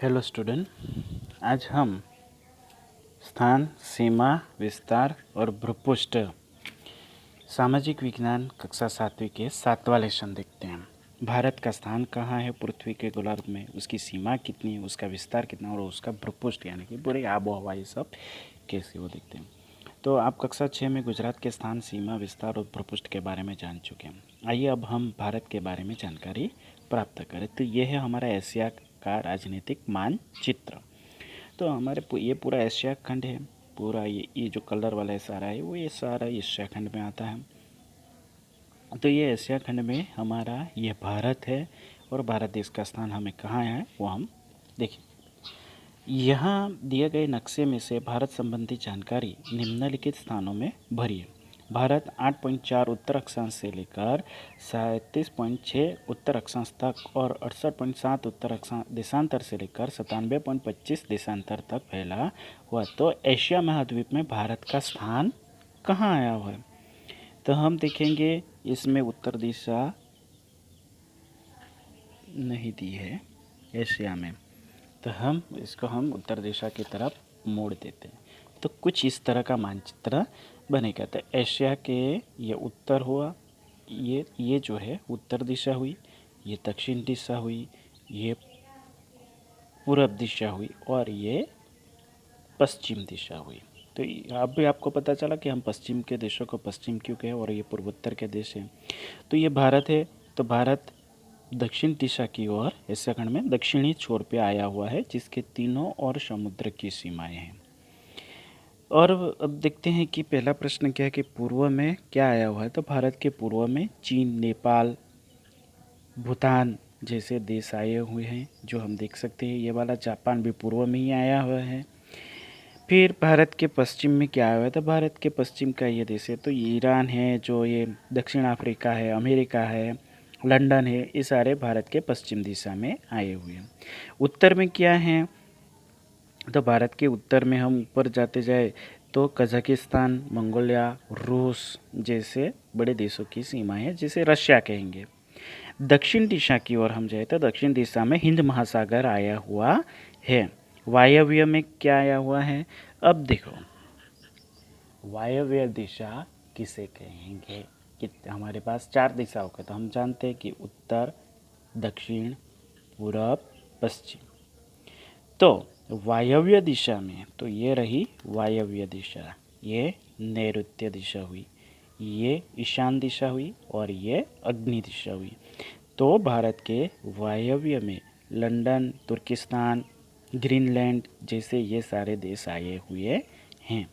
Hello student, आज हम स्थान, सीमा, विस्तार और भूपृष्ठ सामाजिक विज्ञान कक्षा 7वीं के 7वां लेसन देखते हैं। भारत का स्थान कहाँ है पृथ्वी के गोलार्ध में, उसकी सीमा कितनी है, उसका विस्तार कितना और उसका भूपृष्ठ यानी कि पूरे आबो हवा ये सब कैसे वो देखते हैं। तो आप कक्षा 6 में गुजरात के स्थान, सीमा, विस्तार और भूपृष्ठ के बारे में जान चुके हैं। आइए अब हम भारत के बारे में जानकारी प्राप्त करें। तो ये है हमारा एशिया का राजनीतिक मानचित्र। तो हमारे ये पूरा एशिया खंड है। पूरा ये जो कलर वाला सारा है वो ये सारा एशिया खंड में आता है। तो ये एशिया खंड में हमारा ये भारत है और भारत देश का स्थान हमें कहाँ है वो हम देखें। यहाँ दिए गए नक्शे में से भारत संबंधी जानकारी निम्नलिखित स्थानों में भरिए। भारत 8.4 उत्तर अक्षांश से लेकर 37.6 उत्तर अक्षांश तक और 68.7 उत्तर देशांतर से लेकर 97.25 देशांतर तक फैला हुआ। तो एशिया महाद्वीप में भारत का स्थान कहाँ आया हुआ है? तो हम देखेंगे इसमें उत्तर दिशा नहीं दी है एशिया में, तो हम इसको उत्तर दिशा की तरफ मोड़ देते हैं। तो कुछ इस तरह का मानचित्र बनेगा। तो एशिया के ये उत्तर हुआ, ये जो है उत्तर दिशा हुई, ये दक्षिण दिशा हुई, ये पूर्व दिशा हुई और ये पश्चिम दिशा हुई। तो अब भी आपको पता चला कि हम पश्चिम के देशों को पश्चिम क्यों कहें और ये पूर्वोत्तर के देश हैं। तो ये भारत है। तो भारत दक्षिण दिशा की ओर एशिया खंड में दक्षिणी छोर पे आया हुआ है, जिसके तीनों ओर समुद्र की सीमाएं हैं। और अब देखते हैं कि पहला प्रश्न क्या है कि पूर्व में क्या आया हुआ है। तो भारत के पूर्व में चीन, नेपाल, भूटान जैसे देश आए हुए हैं, जो हम देख सकते हैं। ये वाला जापान भी पूर्व में ही आया हुआ है। फिर भारत के पश्चिम में क्या आया हुआ है। तो भारत के पश्चिम का ये देश है, तो ईरान है, जो ये दक्षिण अफ्रीका है, अमेरिका है, लंदन है, ये सारे भारत के पश्चिम दिशा में आए हुए हैं। उत्तर में क्या है। तो भारत के उत्तर में हम ऊपर जाते जाए तो कजाकिस्तान, मंगोलिया, रूस जैसे बड़े देशों की सीमाएं हैं, जिसे रशिया कहेंगे। दक्षिण दिशा की ओर हम जाए तो दक्षिण दिशा में हिंद महासागर आया हुआ है। वायव्य में क्या आया हुआ है। अब देखो, वायव्य दिशा किसे कहेंगे कि हमारे पास 4 दिशा होगा। तो हम जानते हैं कि उत्तर, दक्षिण, पूर्व, पश्चिम। तो वायव्य दिशा में तो ये रही वायव्य दिशा, ये नैऋत्य दिशा हुई, ये ईशान दिशा हुई और ये अग्नि दिशा हुई। तो भारत के वायव्य में लंदन, तुर्किस्तान, ग्रीनलैंड जैसे ये सारे देश आए हुए हैं।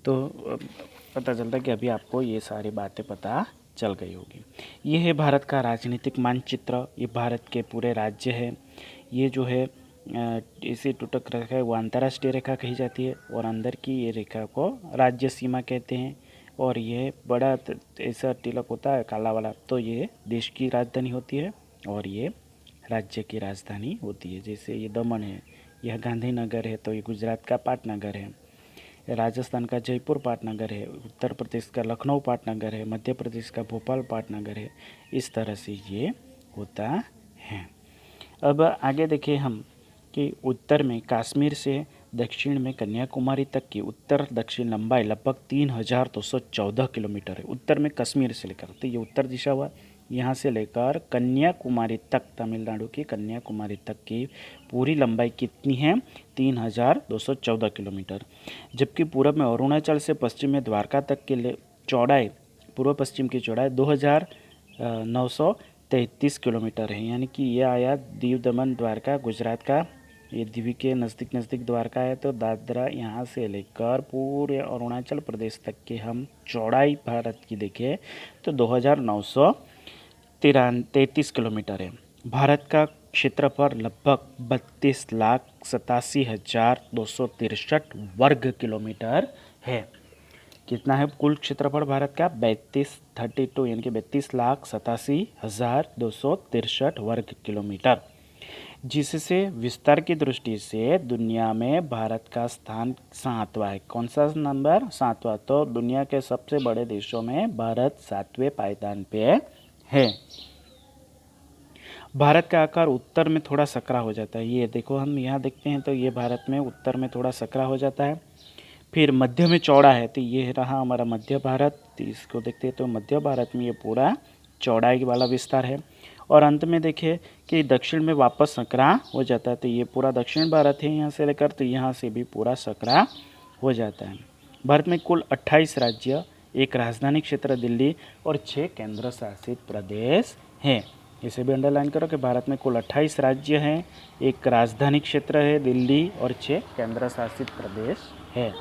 तो पता चलता कि अभी आपको ये सारी बातें पता चल गई होगी। ये है भारत का राजनीतिक मानचित्र। ये भारत के पूरे राज्य है। ये जो है इसे टुटक रेखा है वो अंतर्राष्ट्रीय रेखा कही जाती है और अंदर की ये रेखा को राज्य सीमा कहते हैं। और ये बड़ा ऐसा तिलक होता है काला वाला, तो ये देश की राजधानी होती है और ये राज्य की राजधानी होती है। जैसे ये दमन है, यह गांधीनगर है, तो ये गुजरात का पाटनगर है। राजस्थान का जयपुर पाटनगर है, उत्तर प्रदेश का लखनऊ पाटनगर है, मध्य प्रदेश का भोपाल पाटनगर है। इस तरह से ये होता है। अब आगे देखें हम कि उत्तर में कश्मीर से दक्षिण में कन्याकुमारी तक की उत्तर दक्षिण लंबाई लगभग 3214 किलोमीटर है। उत्तर में कश्मीर से लेकर, तो ये उत्तर दिशा हुआ, यहाँ से लेकर कन्याकुमारी तक, तमिलनाडु की कन्याकुमारी तक की पूरी लंबाई कितनी है, 3214 किलोमीटर। जबकि पूर्व में अरुणाचल से पश्चिम में द्वारका तक की चौड़ाई, पूर्व पश्चिम की चौड़ाई 2933 किलोमीटर है। यानी कि ये आया दीव दमन द्वारका गुजरात का, ये दीव के नज़दीक नज़दीक द्वारका है। तो दादरा यहाँ से लेकर पूरे अरुणाचल प्रदेश तक की हम चौड़ाई भारत की देखें तो 2933 किलोमीटर है। भारत का क्षेत्रफल लगभग 32,87,263 वर्ग किलोमीटर है। कितना है कुल क्षेत्रफल भारत का? 32 यानी कि 32,87,263 वर्ग किलोमीटर, जिससे विस्तार की दृष्टि से दुनिया में भारत का स्थान 7वां है। कौन सा नंबर? 7वां। तो दुनिया के सबसे बड़े देशों में भारत 7वें पायदान पे है। भारत का आकार उत्तर में थोड़ा सकरा हो जाता है। ये देखो, हम यहाँ देखते हैं तो ये भारत में उत्तर में थोड़ा सकरा हो जाता है। फिर मध्य में चौड़ा है, तो ये रहा हमारा मध्य भारत। तो इसको देखते हैं तो मध्य भारत में ये पूरा चौड़ाई वाला विस्तार है। और अंत में देखिए कि दक्षिण में वापस सकरा हो जाता है, तो ये पूरा दक्षिण भारत है यहाँ से लेकर, तो यहाँ से भी पूरा सकरा हो जाता है। भारत में कुल 28 राज्य, एक राजधानी क्षेत्र दिल्ली और 6 केंद्र शासित प्रदेश हैं। इसे भी अंडरलाइन करो कि भारत में कुल 28 राज्य हैं, एक राजधानी क्षेत्र है दिल्ली और 6 केंद्र शासित प्रदेश है।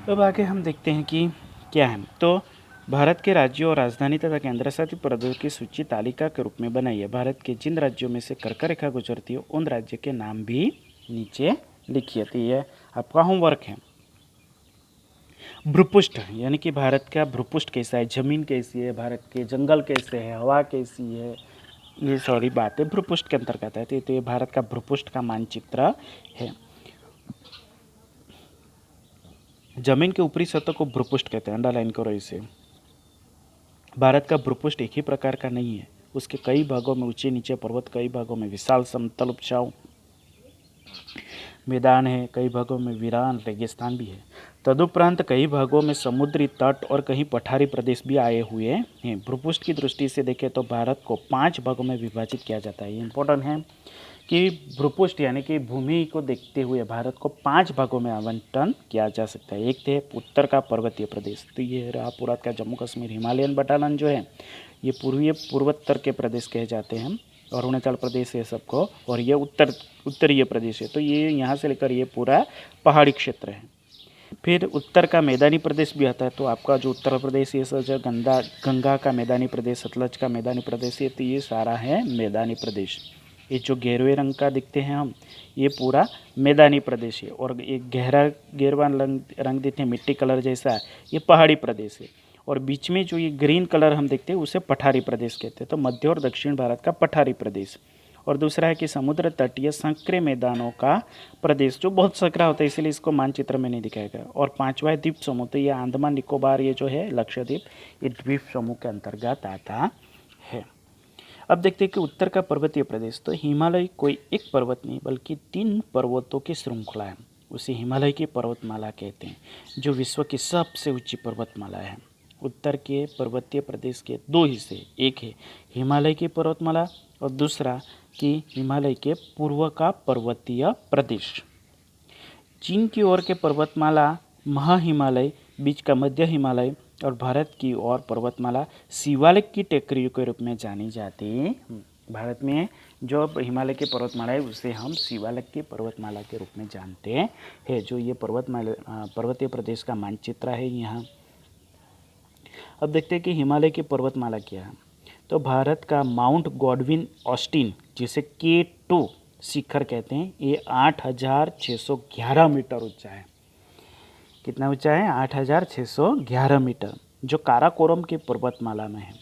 अब आगे हम देखते हैं कि क्या है। तो भारत के राज्यों और राजधानी तथा केंद्र शासित प्रदेशों की सूची तालिका के रूप में बनाई है। भारत के जिन राज्यों में से कर्क रेखा गुजरती है उन राज्य के नाम भी नीचे लिखिए। तो ये आपका होमवर्क है। भूपृष्ठ यानी कि भारत का भूपृष्ठ कैसा है, जमीन कैसी है, भारत के जंगल कैसे है, हवा कैसी है, ये सारी बातें भूपृष्ठ के अंतर्गत है। तो ये भारत का भूपृष्ठ का मानचित्र है। जमीन के ऊपरी सतह को भूपृष्ठ कहते हैं, अंडरलाइन करो इसे। भारत का भूपृष्ठ एक ही प्रकार का नहीं है, उसके कई भागों में ऊंचे नीचे पर्वत, कई भागों में विशाल समतल उपजाऊ मैदान है, कई भागों में वीरान रेगिस्तान भी है। तदुपरांत कई भागों में समुद्री तट और कहीं पठारी प्रदेश भी आए हुए हैं। भूपृष्ठ की दृष्टि से देखें तो भारत को 5 भागों में विभाजित किया जाता है। ये इंपॉर्टेंट है कि भूपृष्ठ यानी कि भूमि को देखते हुए भारत को 5 भागों में आवंटन किया जा सकता है। एक थे उत्तर का पर्वतीय प्रदेश, तो ये रहा पूरा का जम्मू कश्मीर, हिमालयन बटालन जो है ये पूर्वोत्तर के प्रदेश कहे जाते हैं, और अरुणाचल प्रदेश है सबको, और ये उत्तरीय प्रदेश है। तो ये यहाँ से लेकर ये पूरा पहाड़ी क्षेत्र है। फिर उत्तर का मैदानी प्रदेश भी आता है। तो आपका जो उत्तर प्रदेश ये सब जो गंगा का मैदानी प्रदेश, सतलज का मैदानी प्रदेश है, तो ये सारा है मैदानी प्रदेश। ये जो गेरुए रंग का दिखते हैं हम, ये पूरा मैदानी प्रदेश है। और एक गेरवा रंग दिखते हैं मिट्टी कलर जैसा, ये पहाड़ी प्रदेश है। और बीच में जो ये ग्रीन कलर हम देखते हैं उसे पठारी प्रदेश कहते हैं। तो मध्य और दक्षिण भारत का पठारी प्रदेश। और दूसरा है कि समुद्र तटीय संकरे मैदानों का प्रदेश, जो बहुत संकरा होता है इसलिए इसको मानचित्र में नहीं दिखाया गया। और पांचवा है द्वीप समूह, तो ये अंडमान निकोबार, ये जो है लक्षद्वीप, ये द्वीप समूह के अंतर्गत आता है। अब देखते हैं कि उत्तर का पर्वतीय प्रदेश, तो हिमालय कोई एक पर्वत नहीं बल्कि 3 पर्वतों की श्रृंखला है, उसे हिमालय की पर्वतमाला कहते हैं, जो विश्व की सबसे ऊंची पर्वतमाला है। उत्तर के पर्वतीय प्रदेश के 2 हिस्से, एक है हिमालय की पर्वतमाला और दूसरा कि हिमालय के पूर्व का पर्वतीय प्रदेश। चीन की ओर के पर्वतमाला महा हिमालय, बीच का मध्य हिमालय और भारत की ओर पर्वतमाला शिवालिक की टेकरियों के रूप में जानी जाती है। भारत में जो हिमालय की पर्वतमाला है उसे हम शिवालिक की पर्वतमाला के रूप में जानते हैं। जो ये पर्वतीय प्रदेश का मानचित्र है यहाँ। अब देखते हैं कि हिमालय की पर्वतमाला क्या है। तो भारत का माउंट गॉडविन ऑस्टिन, जिसे K2 शिखर कहते हैं, ये 8,611 मीटर ऊंचा है। कितना ऊंचा है? 8,611 मीटर, जो काराकोरम की पर्वतमाला में है।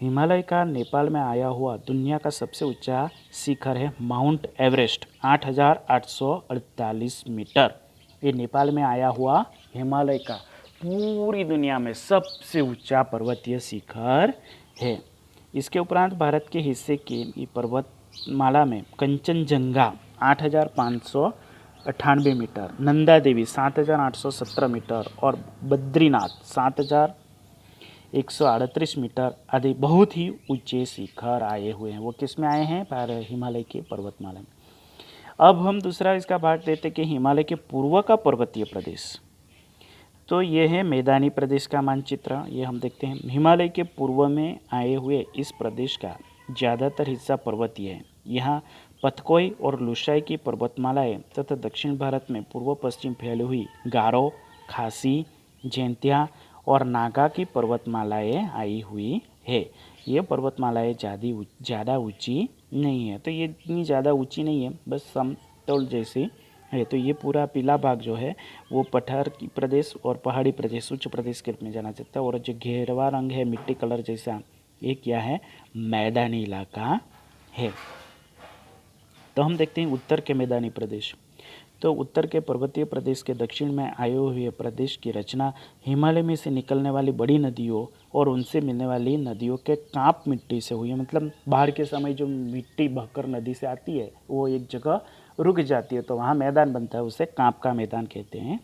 हिमालय का नेपाल में आया हुआ दुनिया का सबसे ऊंचा शिखर है माउंट एवरेस्ट, 8,848 मीटर। ये नेपाल में आया हुआ हिमालय का पूरी दुनिया में सबसे ऊंचा पर्वतीय शिखर है। इसके उपरांत भारत के हिस्से की पर्वतमाला में कंचनजंगा 8,598 मीटर, नंदा देवी 7,817 मीटर और बद्रीनाथ 7,138 मीटर आदि बहुत ही ऊंचे शिखर आए हुए हैं। वो किस में आए हैं? हिमालय के पर्वतमाला में। अब हम दूसरा इसका भाग देते कि हिमालय के पूर्व का पर्वतीय प्रदेश, तो ये है मैदानी प्रदेश का मानचित्र। ये हम देखते हैं हिमालय के पूर्व में आए हुए इस प्रदेश का ज़्यादातर हिस्सा पर्वतीय है। यहाँ पतकोई और लुसाई की पर्वतमालाएं तथा दक्षिण भारत में पूर्व पश्चिम फैली हुई गारो, खासी, जैंतिया और नागा की पर्वतमालाएं आई हुई है। ये पर्वतमालाएं ज़्यादा ऊंची नहीं है, तो ये इतनी ज़्यादा ऊंची नहीं है, बस समतल जैसी है। तो ये पूरा पीला भाग जो है वो पठारी प्रदेश और पहाड़ी प्रदेश, उच्च प्रदेश के रूप में जाना जाता है। और जो घेरवा रंग है मिट्टी कलर जैसा, ये क्या है? मैदानी इलाका है। तो हम देखते हैं उत्तर के मैदानी प्रदेश। तो उत्तर के पर्वतीय प्रदेश के दक्षिण में आए हुए प्रदेश की रचना हिमालय में से निकलने वाली बड़ी नदियों और उनसे मिलने वाली नदियों के कांप मिट्टी से हुई है। मतलब बाढ़ के समय जो मिट्टी बहकर नदी से आती है वो एक जगह रुक जाती है तो वहाँ मैदान बनता है, उसे कांप का मैदान कहते हैं।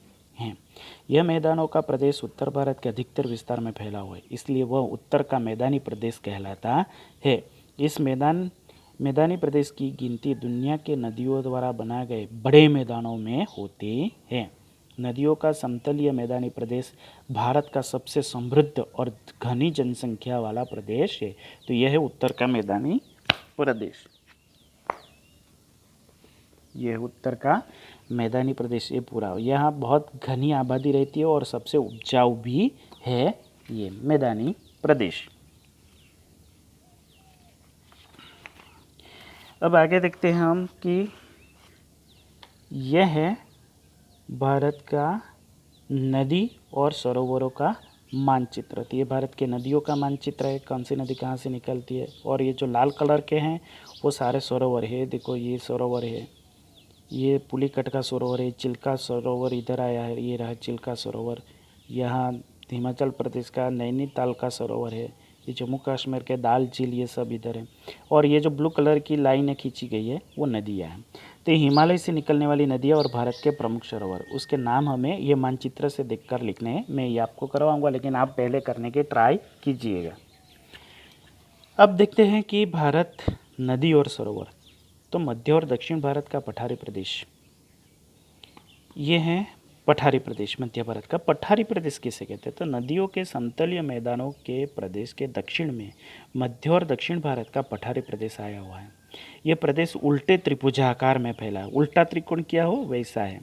यह मैदानों का प्रदेश उत्तर भारत के अधिकतर विस्तार में फैला हुआ है, इसलिए वह उत्तर का मैदानी प्रदेश कहलाता है। इस मैदानी प्रदेश की गिनती दुनिया के नदियों द्वारा बनाए गए बड़े मैदानों में होती है। नदियों का समतलीय मैदानी प्रदेश भारत का सबसे समृद्ध और घनी जनसंख्या वाला प्रदेश है। तो यह है उत्तर का मैदानी प्रदेश। यह उत्तर का मैदानी प्रदेश ये पूरा, यहाँ बहुत घनी आबादी रहती है और सबसे उपजाऊ भी है ये मैदानी प्रदेश। अब आगे देखते हैं हम कि यह है भारत का नदी और सरोवरों का मानचित्र। तो ये भारत के नदियों का मानचित्र है, कौन सी नदी कहाँ से निकलती है। और ये जो लाल कलर के हैं वो सारे सरोवर है। देखो ये सरोवर है, ये पुलिकट का सरोवर है, चिल्का सरोवर इधर आया है, ये रहा चिल्का सरोवर। यहाँ हिमाचल प्रदेश का नैनीताल का सरोवर है, ये जम्मू कश्मीर के दाल झील, ये सब इधर है। और ये जो ब्लू कलर की लाइनें खींची गई है वो नदियाँ हैं। तो हिमालय से निकलने वाली नदियाँ और भारत के प्रमुख सरोवर, उसके नाम हमें ये मानचित्र से देखकर लिखने हैं। मैं ये आपको करवाऊँगा, लेकिन आप पहले करने की ट्राई कीजिएगा। अब देखते हैं कि भारत नदी और सरोवर। तो मध्य और दक्षिण भारत का पठारी प्रदेश, ये है पठारी प्रदेश। मध्य भारत का पठारी प्रदेश किसे कहते हैं? तो नदियों के समतलीय मैदानों के प्रदेश के दक्षिण में मध्य और दक्षिण भारत का पठारी प्रदेश आया हुआ है। यह प्रदेश उल्टे त्रिभुजाकार में फैला है। उल्टा त्रिकोण क्या हो वैसा है।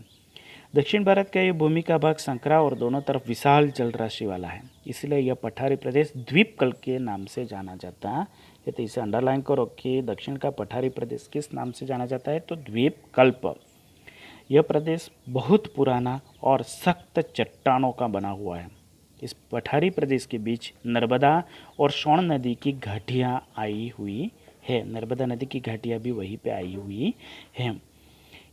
दक्षिण भारत का ये भूमि का भाग संकरा और दोनों तरफ विशाल जलराशि वाला है, इसलिए यह पठारी प्रदेश द्वीपकल्प के नाम से जाना जाता है। तो इसे अंडरलाइन करो कि दक्षिण का पठारी प्रदेश किस नाम से जाना जाता है? तो द्वीपकल्प। यह प्रदेश बहुत पुराना और सख्त चट्टानों का बना हुआ है। इस पठारी प्रदेश के बीच नर्मदा और सोन नदी की घाटियाँ आई हुई है। नर्मदा नदी की घाटियाँ भी वहीं पे आई हुई हैं।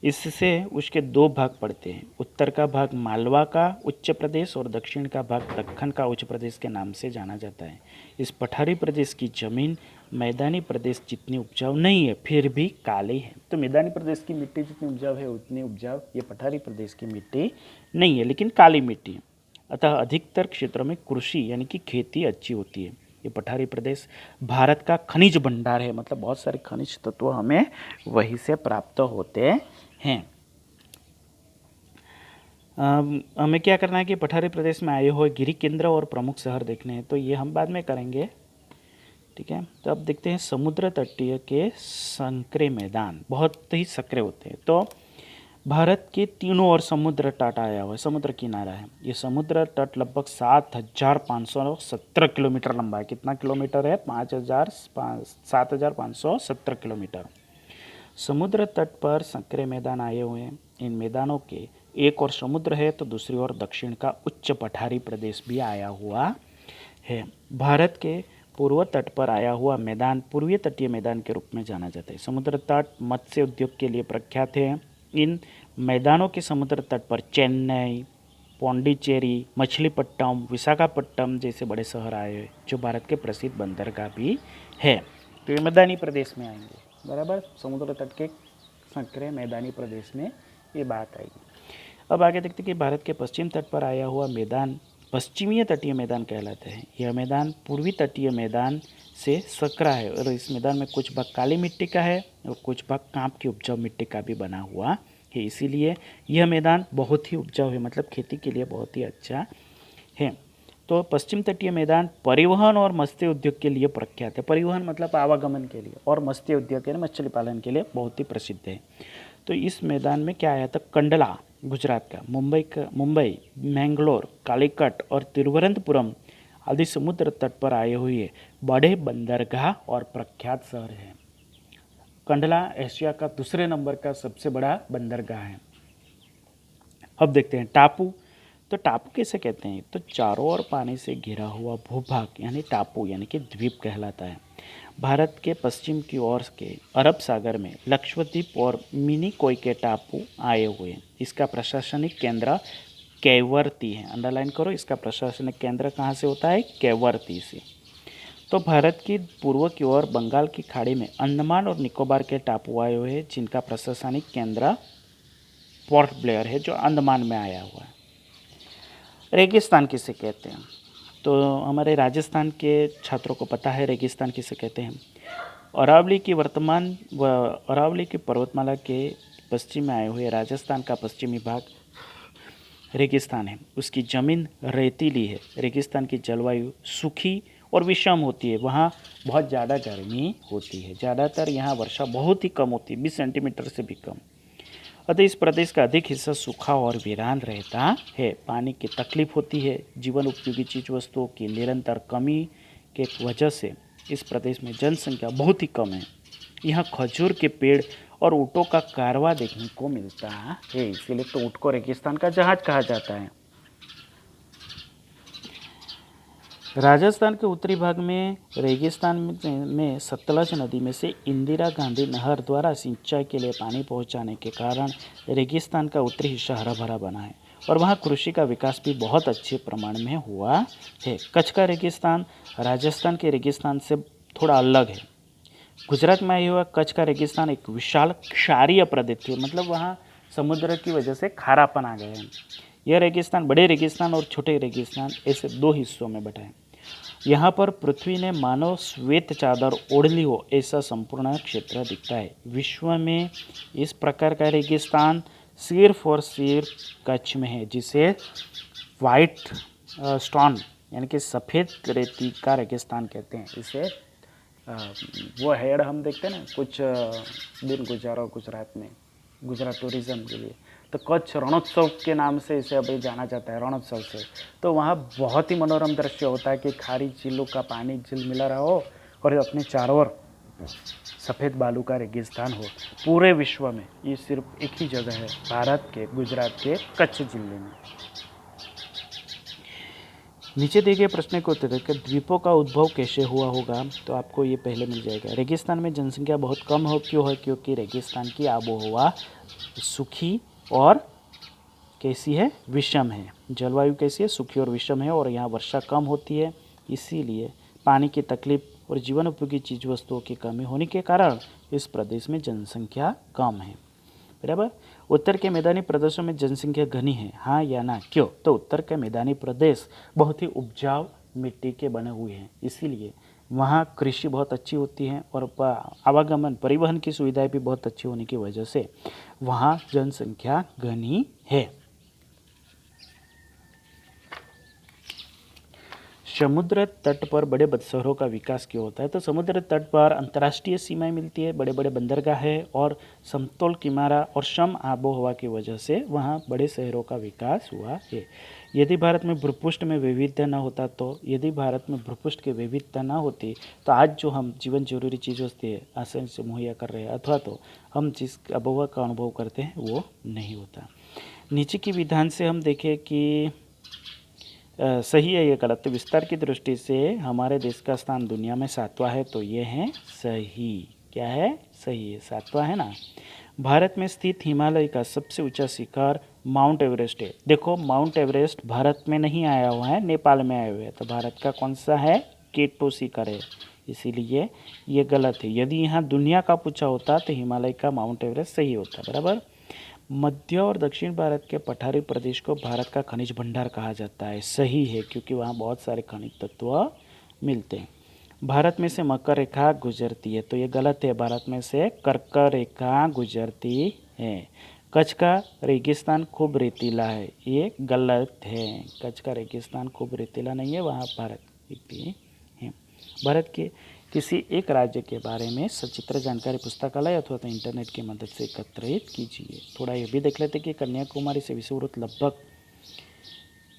इससे उसके दो भाग पड़ते हैं। उत्तर का भाग मालवा का उच्च प्रदेश और दक्षिण का भाग दक्कन का उच्च प्रदेश के नाम से जाना जाता है। इस पठारी प्रदेश की जमीन मैदानी प्रदेश जितनी उपजाऊ नहीं है, फिर भी काली है। तो मैदानी प्रदेश की मिट्टी जितनी उपजाऊ है उतनी उपजाऊ ये पठारी प्रदेश की मिट्टी नहीं है, लेकिन काली मिट्टी है। अतः अधिकतर क्षेत्रों में कृषि यानी कि खेती अच्छी होती है। ये पठारी प्रदेश भारत का खनिज भंडार है, मतलब बहुत सारे खनिज तत्व हमें वहीं से प्राप्त होते हैं। हमें क्या करना है कि पठारी प्रदेश में आए हुए गिरी केंद्र और प्रमुख शहर देखने हैं, तो ये हम बाद में करेंगे, ठीक है। तो अब देखते हैं समुद्र तटीय के संकरे मैदान बहुत ही सक्रिय होते हैं। तो भारत के तीनों ओर समुद्र तट आया हुआ है, समुद्र किनारा है। ये समुद्र तट लगभग 7,517 किलोमीटर लंबा है। कितना किलोमीटर है? 7,517 किलोमीटर। समुद्र तट पर संकरे मैदान आए हुए हैं। इन मैदानों के एक और समुद्र है तो दूसरी ओर दक्षिण का उच्च पठारी प्रदेश भी आया हुआ है। भारत के पूर्व तट पर आया हुआ मैदान पूर्वीय तटीय मैदान के रूप में जाना जाता है। समुद्र तट मत्स्य उद्योग के लिए प्रख्यात है। इन मैदानों के समुद्र तट पर चेन्नई, पौंडीचेरी, मछलीपट्टनम, विशाखापट्टनम जैसे बड़े शहर आए हैं, जो भारत के प्रसिद्ध बंदरगाह भी है। तो ये मैदानी प्रदेश में आएंगे, बराबर। समुद्र तट के संकरे मैदानी प्रदेश में ये बात आएगी। अब आगे देखते हैं कि भारत के पश्चिम तट पर आया हुआ मैदान पश्चिमीय तटीय मैदान कहलाता है। यह मैदान पूर्वी तटीय मैदान से सकरा है और इस मैदान में कुछ भाग काली मिट्टी का है और कुछ भाग कांप की उपजाऊ मिट्टी का भी बना हुआ है। इसीलिए यह मैदान बहुत ही उपजाऊ है, मतलब खेती के लिए बहुत ही अच्छा है। तो पश्चिम तटीय मैदान परिवहन और मत्स्य उद्योग के लिए प्रख्यात है। परिवहन मतलब आवागमन के लिए, और मत्स्य उद्योग यानी मछली पालन के लिए बहुत ही प्रसिद्ध है। तो इस मैदान में क्या आया था? कंडला गुजरात का, मुंबई, मैंगलोर, कालीकट और तिरुवनंतपुरम आदि समुद्र तट पर आए हुए बड़े बंदरगाह और प्रख्यात शहर हैं। कंडला एशिया का दूसरे नंबर का सबसे बड़ा बंदरगाह है। अब देखते हैं टापू। तो टापू कैसे कहते हैं? तो चारों ओर पानी से घिरा हुआ भूभाग यानी टापू यानी कि द्वीप कहलाता है। भारत के पश्चिम की ओर के अरब सागर में लक्षद्वीप और मिनी कोई के टापू आए हुए हैं। इसका प्रशासनिक केंद्र कैवर्ती है। अंडरलाइन करो, इसका प्रशासनिक केंद्र कहाँ से होता है? कैवर्ती से। तो भारत की पूर्व की ओर बंगाल की खाड़ी में अंडमान और निकोबार के टापू आए हुए हैं, जिनका प्रशासनिक केंद्र पोर्ट ब्लेयर है, जो अंडमान में आया हुआ है। रेगिस्तान किसे कहते हैं? तो हमारे राजस्थान के छात्रों को पता है रेगिस्तान किसे कहते हैं। अरावली की अरावली की पर्वतमाला के पश्चिम में आए हुए राजस्थान का पश्चिमी भाग रेगिस्तान है। उसकी ज़मीन रेतीली है। रेगिस्तान की जलवायु सूखी और विषम होती है। वहाँ बहुत ज़्यादा गर्मी होती है। ज़्यादातर यहाँ वर्षा बहुत ही कम होती है, 20 सेंटीमीटर से भी कम। अतः इस प्रदेश का अधिक हिस्सा सूखा और वीरान रहता है। पानी की तकलीफ होती है। जीवन उपयोगी चीज वस्तुओं की निरंतर कमी के वजह से इस प्रदेश में जनसंख्या बहुत ही कम है। यहाँ खजूर के पेड़ और ऊँटों का कारवा देखने को मिलता है, इसीलिए तो ऊँट को रेगिस्तान का जहाज कहा जाता है। राजस्थान के उत्तरी भाग में रेगिस्तान में सतलज नदी में से इंदिरा गांधी नहर द्वारा सिंचाई के लिए पानी पहुंचाने के कारण रेगिस्तान का उत्तरी हिस्सा हरा भरा बना है और वहां कृषि का विकास भी बहुत अच्छे प्रमाण में हुआ है। कच्छ का रेगिस्तान राजस्थान के रेगिस्तान से थोड़ा अलग है। गुजरात में आया हुआ कच्छ का रेगिस्तान एक विशाल क्षारीय प्रदेश है, मतलब वहाँ समुद्र की वजह से खारापन आ गया है। यह रेगिस्तान बड़े रेगिस्तान और छोटे रेगिस्तान ऐसे दो हिस्सों में बटा है। यहाँ पर पृथ्वी ने मानो श्वेत चादर ओढ़ ली हो ऐसा संपूर्ण क्षेत्र दिखता है। विश्व में इस प्रकार का रेगिस्तान सिर्फ और सिर्फ कच्छ में है, जिसे वाइट स्टोन यानी कि सफ़ेद रेती का रेगिस्तान कहते हैं। इसे वो हेड हम देखते हैं ना, कुछ दिन गुजारो गुजरात में, गुजरात टूरिज़्म के लिए, तो कच्छ रणोत्सव के नाम से इसे अभी जाना जाता है, रणोत्सव से। तो वहाँ बहुत ही मनोरम दृश्य होता है कि खारी झीलों का पानी झील मिला रहा हो और अपने चारों ओर सफ़ेद बालू का रेगिस्तान हो। पूरे विश्व में ये सिर्फ एक ही जगह है, भारत के गुजरात के कच्छ जिले में। नीचे दिए गए प्रश्न को उत्तर देकर द्वीपों का उद्भव कैसे हुआ होगा, तो आपको ये पहले मिल जाएगा। रेगिस्तान में जनसंख्या बहुत कम हो, क्यों है? क्योंकि रेगिस्तान की आबोहवा सूखी और कैसी है? विषम है। जलवायु कैसी है? सूखी और विषम है और यहाँ वर्षा कम होती है, इसीलिए पानी की तकलीफ और जीवन उपयोगी चीज वस्तुओं की कमी होने के कारण इस प्रदेश में जनसंख्या कम है। बराबर। उत्तर के मैदानी प्रदेशों में जनसंख्या घनी है, हाँ या ना? क्यों? तो उत्तर के मैदानी प्रदेश बहुत ही उपजाऊ मिट्टी के बने हुए हैं, इसीलिए वहाँ कृषि बहुत अच्छी होती है और आवागमन परिवहन की सुविधाएं भी बहुत अच्छी होने की वजह से वहाँ जनसंख्या घनी है। समुद्र तट पर बड़े शहरों का विकास क्यों होता है? तो समुद्र तट पर अंतर्राष्ट्रीय सीमाएं मिलती है, बड़े बड़े बंदरगाह है और समतल किनारा और सम आबोहवा की वजह से वहाँ बड़े शहरों का विकास हुआ है। यदि भारत में भूपृष्ठ में विविधता न होता तो यदि भारत में भूपृष्ठ की विविधता न होती तो आज जो हम जीवन जरूरी चीज़ होती है आसानी से मुहैया कर रहे हैं, अथवा तो हम जिस आबोहवा का अनुभव करते हैं वो नहीं होता। नीचे की विधान से हम देखें कि सही है या गलत? तो विस्तार की दृष्टि से हमारे देश का स्थान दुनिया में 7वां है, तो ये है सही। क्या है? सही है, 7वां है ना। भारत में स्थित हिमालय का सबसे ऊंचा शिखर माउंट एवरेस्ट है। देखो, माउंट एवरेस्ट भारत में नहीं आया हुआ है, नेपाल में आया हुआ है, तो भारत का कौन सा है? K2 शिखर है, इसीलिए ये गलत है। यदि यहाँ दुनिया का पूछा होता तो हिमालय का माउंट एवरेस्ट सही होता। बराबर। मध्य और दक्षिण भारत के पठारी प्रदेश को भारत का खनिज भंडार कहा जाता है। सही है, क्योंकि वहाँ बहुत सारे खनिज तत्व मिलते हैं। भारत में से मकर रेखा गुजरती है, तो ये गलत है। भारत में से कर्क रेखा गुजरती है। कच्छ का रेगिस्तान खूब रेतीला है, ये गलत है। कच्छ का रेगिस्तान खूब रेतीला नहीं है, वहाँ भारत भी है। भारत के किसी एक राज्य के बारे में सचित्र जानकारी पुस्तकालय अथवा तो इंटरनेट की मदद से एकत्रित कीजिए। थोड़ा ये भी देख लेते कि कन्याकुमारी से विषुववृत्त लगभग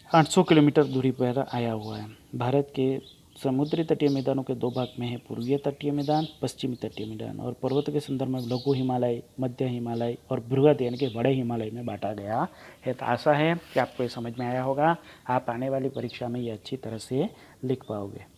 800 किलोमीटर दूरी पर आया हुआ है। भारत के समुद्री तटीय मैदानों के दो भाग में है, पूर्वीय तटीय मैदान, पश्चिमी तटीय मैदान, और पर्वतों के संदर्भ में लघु हिमालय, मध्य हिमालय और बृहद यानी कि बड़े हिमालय में बांटा गया है। तो आशा है कि आपको ये समझ में आया होगा। आप आने वाली परीक्षा में ये अच्छी तरह से लिख पाओगे।